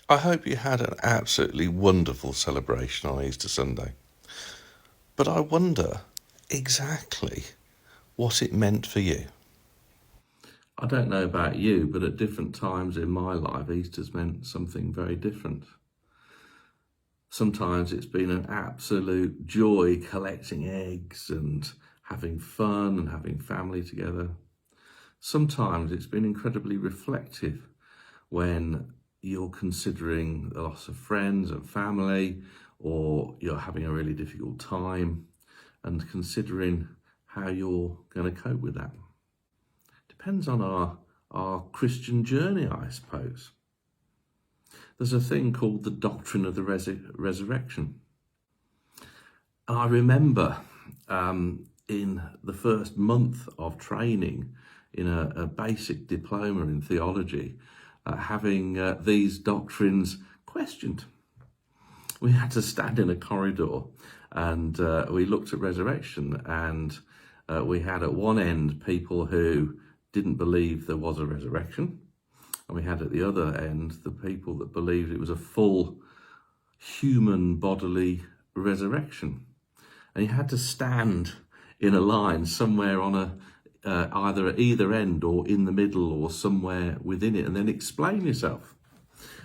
I hope you had an absolutely wonderful celebration on Easter Sunday. But I wonder exactly what it meant for you. I don't know about you, but at different times in my life, Easter's meant something very different. Sometimes it's been an absolute joy collecting eggs and having fun and having family together. Sometimes it's been incredibly reflective when you're considering the loss of friends and family, or you're having a really difficult time and considering how you're going to cope with that. Depends on our Christian journey, I suppose. There's a thing called the doctrine of the resurrection. And I remember in the first month of training in a basic diploma in theology, having these doctrines questioned. We had to stand in a corridor and we looked at resurrection, and we had at one end people who didn't believe there was a resurrection, and we had at the other end the people that believed it was a full human bodily resurrection. And you had to stand in a line somewhere on either at either end or in the middle or somewhere within it, and then explain yourself.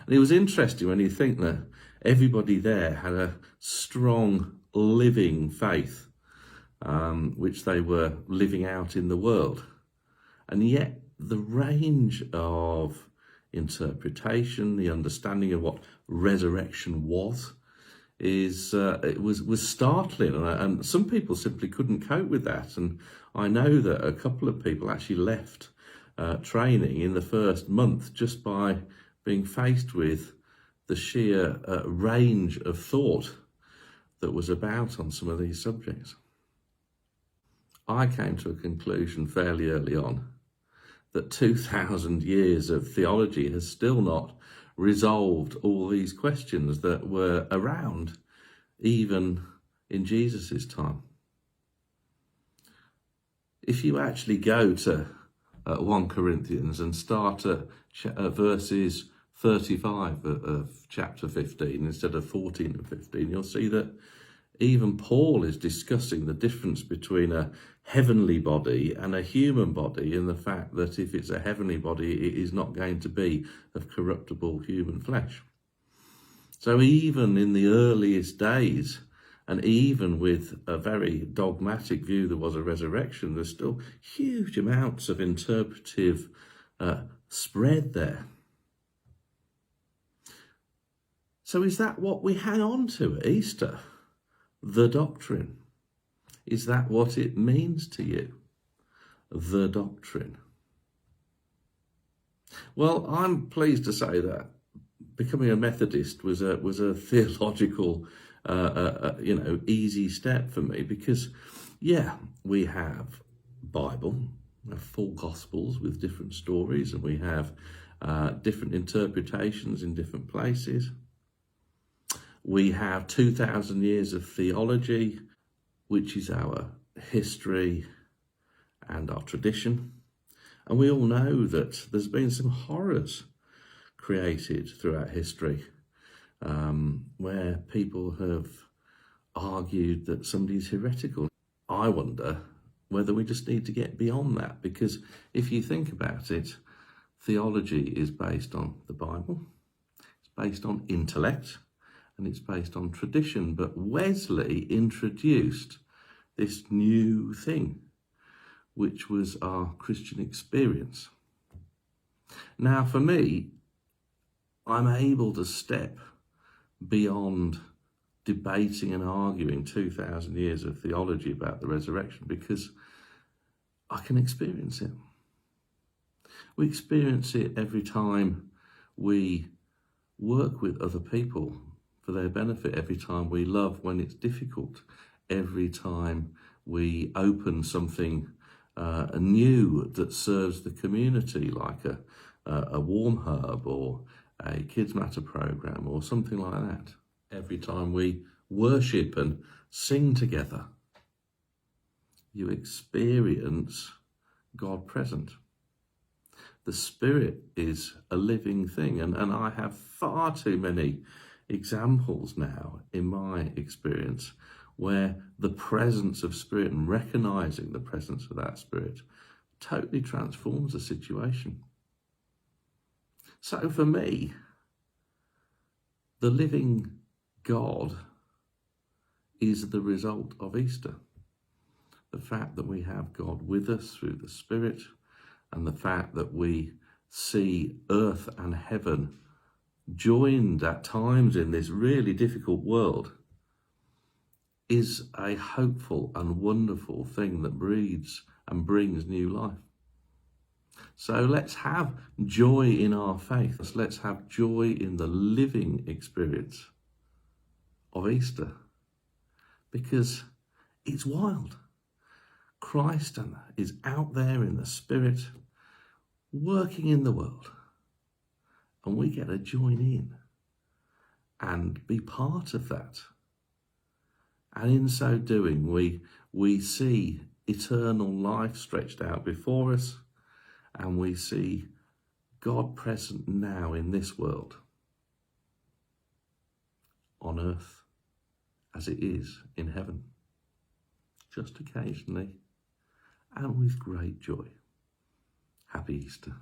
And it was interesting when you think that everybody there had a strong living faith, which they were living out in the world. And yet the range of interpretation, the understanding of what resurrection was, it was startling, and some people simply couldn't cope with that. And I know that a couple of people actually left training in the first month just by being faced with the sheer range of thought that was about on some of these subjects. I came to a conclusion fairly early on that 2,000 years of theology has still not resolved all these questions that were around even in Jesus's time. If you actually go to 1 Corinthians and start at verses 35 of chapter 15 instead of 14 and 15, you'll see that even Paul is discussing the difference between a heavenly body and a human body, and the fact that if it's a heavenly body, it is not going to be of corruptible human flesh. So even in the earliest days, and even with a very dogmatic view there was a resurrection, there's still huge amounts of interpretive spread there. So is that what we hang on to at Easter? The doctrine. Is that what it means to you? The doctrine. Well, I'm pleased to say that becoming a Methodist was a theological, easy step for me, because, we have Bible, we have 4 Gospels with different stories, and we have different interpretations in different places. We have 2,000 years of theology, which is our history and our tradition. And we all know that there's been some horrors created throughout history, where people have argued that somebody's heretical. I wonder whether we just need to get beyond that, because if you think about it, theology is based on the Bible, it's based on intellect, and it's based on tradition. But Wesley introduced this new thing, which was our Christian experience. Now, for me, I'm able to step beyond debating and arguing 2,000 years of theology about the resurrection, because I can experience it. We experience it every time we work with other people for their benefit, every time we love when it's difficult, every time we open something new that serves the community, like a warm hub or a Kids Matter program or something like that. Every time we worship and sing together, you experience God present. The Spirit is a living thing. And I have far too many examples now in my experience where the presence of Spirit and recognizing the presence of that Spirit totally transforms a situation. So for me, the living God is the result of Easter. The fact that we have God with us through the Spirit, and the fact that we see earth and heaven joined at times in this really difficult world, is a hopeful and wonderful thing that breeds and brings new life. So let's have joy in our faith. Let's have joy in the living experience of Easter, because it's wild. Christ is out there in the Spirit, working in the world, and we get to join in and be part of that. And in so doing, we see eternal life stretched out before us, and we see God present now in this world, on earth, as it is in heaven, just occasionally, and with great joy. Happy Easter.